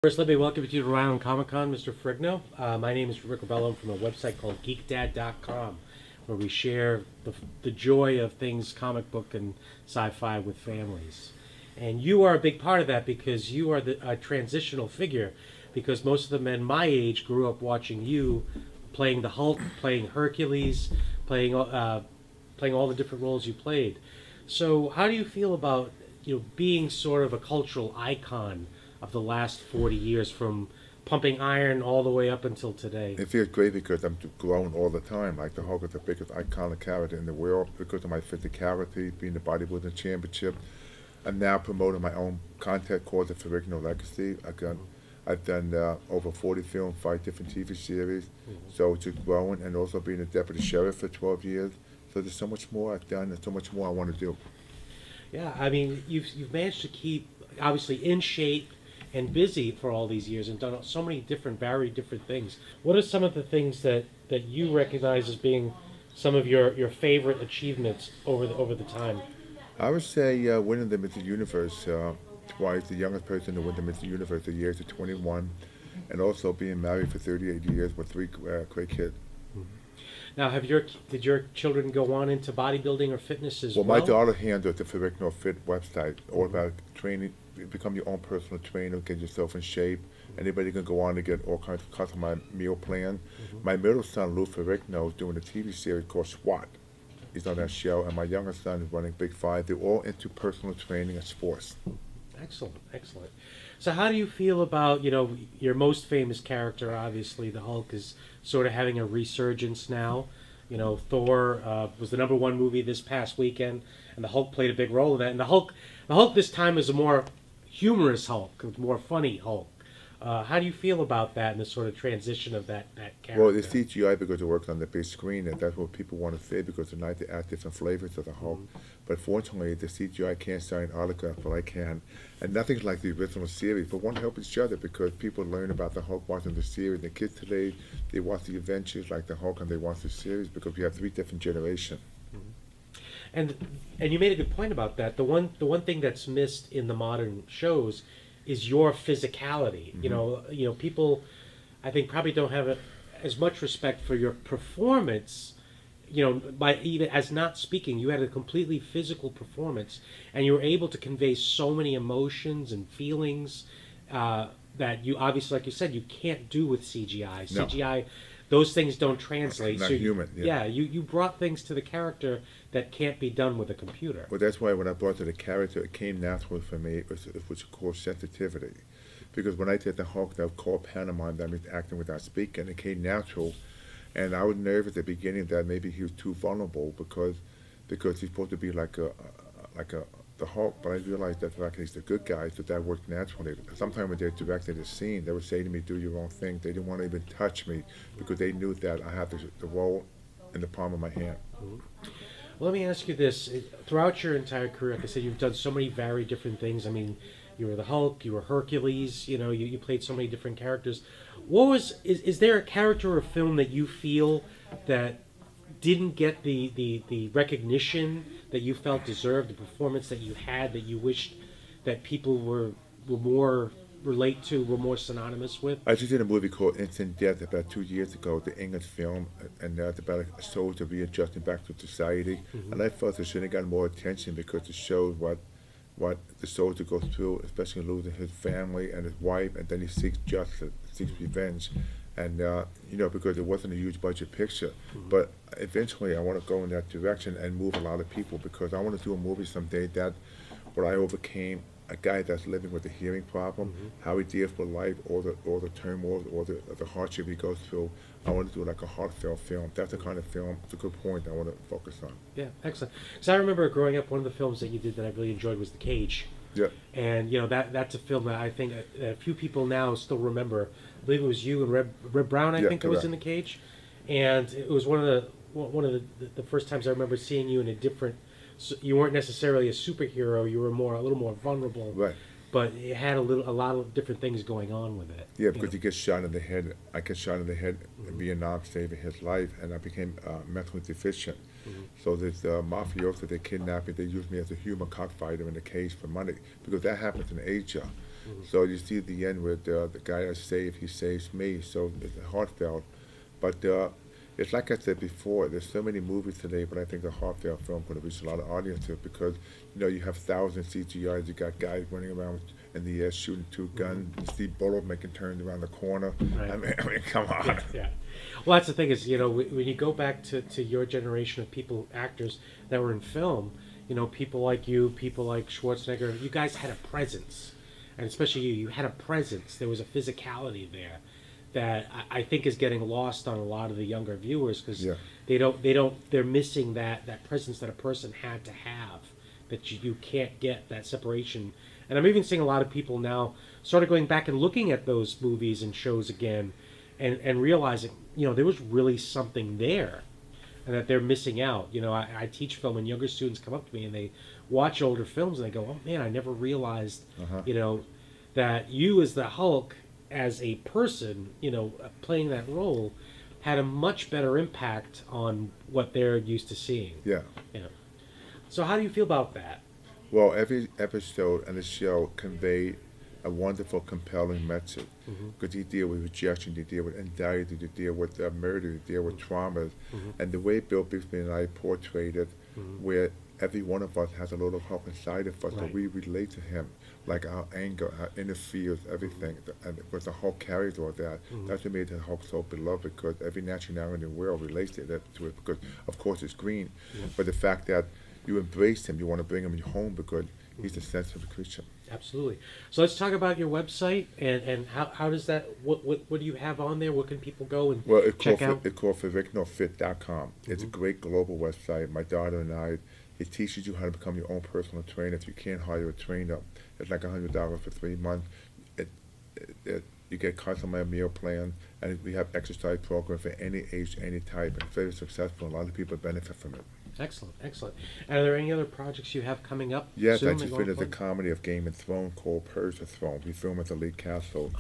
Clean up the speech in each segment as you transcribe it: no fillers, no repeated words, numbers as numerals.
First, let me welcome you to Rhode Island Comicon, Mr. Ferrigno. My name is Rick Rebello. I'm from a website called GeekDad.com, where we share the joy of things comic book and sci-fi with families. And you are a big part of that because you are a transitional figure, because most of the men my age grew up watching you playing the Hulk, playing Hercules, playing all the different roles you played. So how do you feel about being sort of a cultural icon of the last 40 years, from Pumping Iron all the way up until today? It feels great because I'm growing all the time. Like the Hulk is the biggest iconic character in the world because of my physicality, being the bodybuilding championship. I'm now promoting my own content called the Ferrigno Legacy. I've done over 40 films, 5 different TV series. So it's just growing, and also being a deputy sheriff for 12 years. So there's so much more I've done and so much more I want to do. Yeah, I mean, you've managed to keep obviously in shape and busy for all these years and done so many varied different things. What are some of the things that you recognize as being some of your favorite achievements over the time? I would say winning the Mr. Universe twice, the youngest person to win the Mr. Universe at the age of 21, and also being married for 38 years with three great kids. Now, did your children go on into bodybuilding or fitness as Well, well? my daughter handles the Ferrigno Fit website, all about training, become your own personal trainer, get yourself in shape. Anybody can go on and get all kinds of customized meal plan. My middle son, Lou Ferrigno, is doing a TV series called SWAT. He's on that show, and my younger son is running Big Five. They're all into personal training and sports. Excellent, excellent. So how do you feel about, your most famous character, obviously, the Hulk, is sort of having a resurgence now? Thor was the #1 movie this past weekend, and the Hulk played a big role in that. And the Hulk this time is a more humorous Hulk, a more funny Hulk. How do you feel about that and the sort of transition of that character? Well, it's CGI because it works on the big screen, and that's what people want to see because tonight they add different flavors of the Hulk. But fortunately, the CGI can't sign autographs, but I can. And nothing's like the original series, but one help each other because people learn about the Hulk watching the series. The kids today, they watch the adventures like the Hulk, and they watch the series because we have 3 different generations. And you made a good point about that. The one thing that's missed in the modern shows is your physicality. People, I think, probably don't have as much respect for your performance. By even as not speaking, you had a completely physical performance, and you were able to convey so many emotions and feelings that you obviously, like you said, you can't do with CGI. No. CGI, those things don't translate. Not so human. Yeah, you brought things to the character that can't be done with a computer. Well, that's why when I brought to the character, it came natural for me, which is called sensitivity. Because when I did the Hulk, that was called pantomime, that means acting without speaking, it came natural. And I was nervous at the beginning that maybe he was too vulnerable because he's supposed to be like the Hulk, but I realized that he's the good guy, so that worked naturally. Sometimes when they directed the scene, they would say to me, "Do your own thing." They didn't want to even touch me because they knew that I had the role in the palm of my hand. Well, let me ask you this. Throughout your entire career, like I said, you've done so many very different things. I mean, you were the Hulk, you were Hercules, you played so many different characters. Is there a character or film that you feel that didn't get the recognition that you felt deserved, the performance that you had that you wished that people were more were more synonymous with? I just did a movie called Instant Death about 2 years ago, the English film, and that's about a soldier readjusting back to society. And I felt it should have gotten more attention because it showed what the soldier goes through, especially losing his family and his wife, and then he seeks justice, seeks revenge. And, because it wasn't a huge budget picture. But eventually I want to go in that direction and move a lot of people because I want to do a movie someday that where I overcame a guy that's living with a hearing problem, how he deals with life, all the turmoil, all the hardship he goes through. I want to do like a heartfelt film. That's the kind of film, it's a good point I want to focus on. Yeah, excellent. Because I remember growing up, one of the films that you did that I really enjoyed was The Cage. Yeah. And that's a film that I think a few people now still remember. I believe it was you and Reb Brown. I think it was in The Cage, and it was one of the first times I remember seeing you in a different. You weren't necessarily a superhero. You were a little more vulnerable. Right. But it had a lot of different things going on with it. Yeah, because he gets shot in the head. I get shot in the head in Vietnam, saving his life, and I became mentally deficient. So this mafioso, they kidnapped me. They used me as a human cockfighter in the cage for money because that happens in Asia. So you see the end where the guy I saved, he saves me. So it's heartfelt. But it's like I said before, there's so many movies today, but I think the heartfelt film going to reach a lot of audiences because, you have thousands CGIs. You got guys running around in the air shooting two guns. You see Bullet making turns around the corner. Right. I mean, come on. Yeah. Well, that's the thing is, when you go back to your generation of people, actors that were in film, people like you, people like Schwarzenegger, you guys had a presence. And especially you had a presence. There was a physicality there that I think is getting lost on a lot of the younger viewers because they're missing that presence that a person had to have, that you can't get that separation. And I'm even seeing a lot of people now sort of going back and looking at those movies and shows again and realizing, there was really something there and that they're missing out. I teach film and younger students come up to me and they watch older films and they go, oh man, I never realized, that you as the Hulk, as a person, playing that role, had a much better impact on what they're used to seeing. Yeah. So how do you feel about that? Well, every episode and the show conveyed a wonderful, compelling message. Because you deal with rejection, you deal with anxiety, you deal with murder, you deal with traumas. And the way Bill Bixby and I portrayed it, where every one of us has a little Hulk inside of us, so we relate to him, like our anger, our inner fears, everything. And because the Hulk carries all that, that's what made the Hulk so beloved, because every nationality in the world relates to it, because, of course, it's green. But the fact that you embrace him, you want to bring him home because he's a sensitive creature. Absolutely. So let's talk about your website and how does that, what do you have on there? What can people go and check out? It's called Ferrignofit.com. It's a great global website. My daughter and I, it teaches you how to become your own personal trainer. If you can't hire a trainer, it's like $100 for 3 months. You get customized meal plan, and we have exercise programs for any age, any type. It's very successful. A lot of people benefit from it. Excellent. And are there any other projects you have coming up? Yes, soon I just finished a comedy of Game of Thrones called Purge of Thrones. We filmed at the League Castle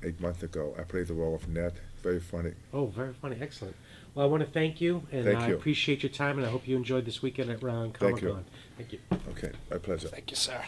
8 months ago. I played the role of Ned. Very funny. Oh, very funny. Excellent. Well, I want to thank you, and I appreciate your time, and I hope you enjoyed this weekend at Comicon. Thank you. Thank you. Okay, my pleasure. Thank you, sir.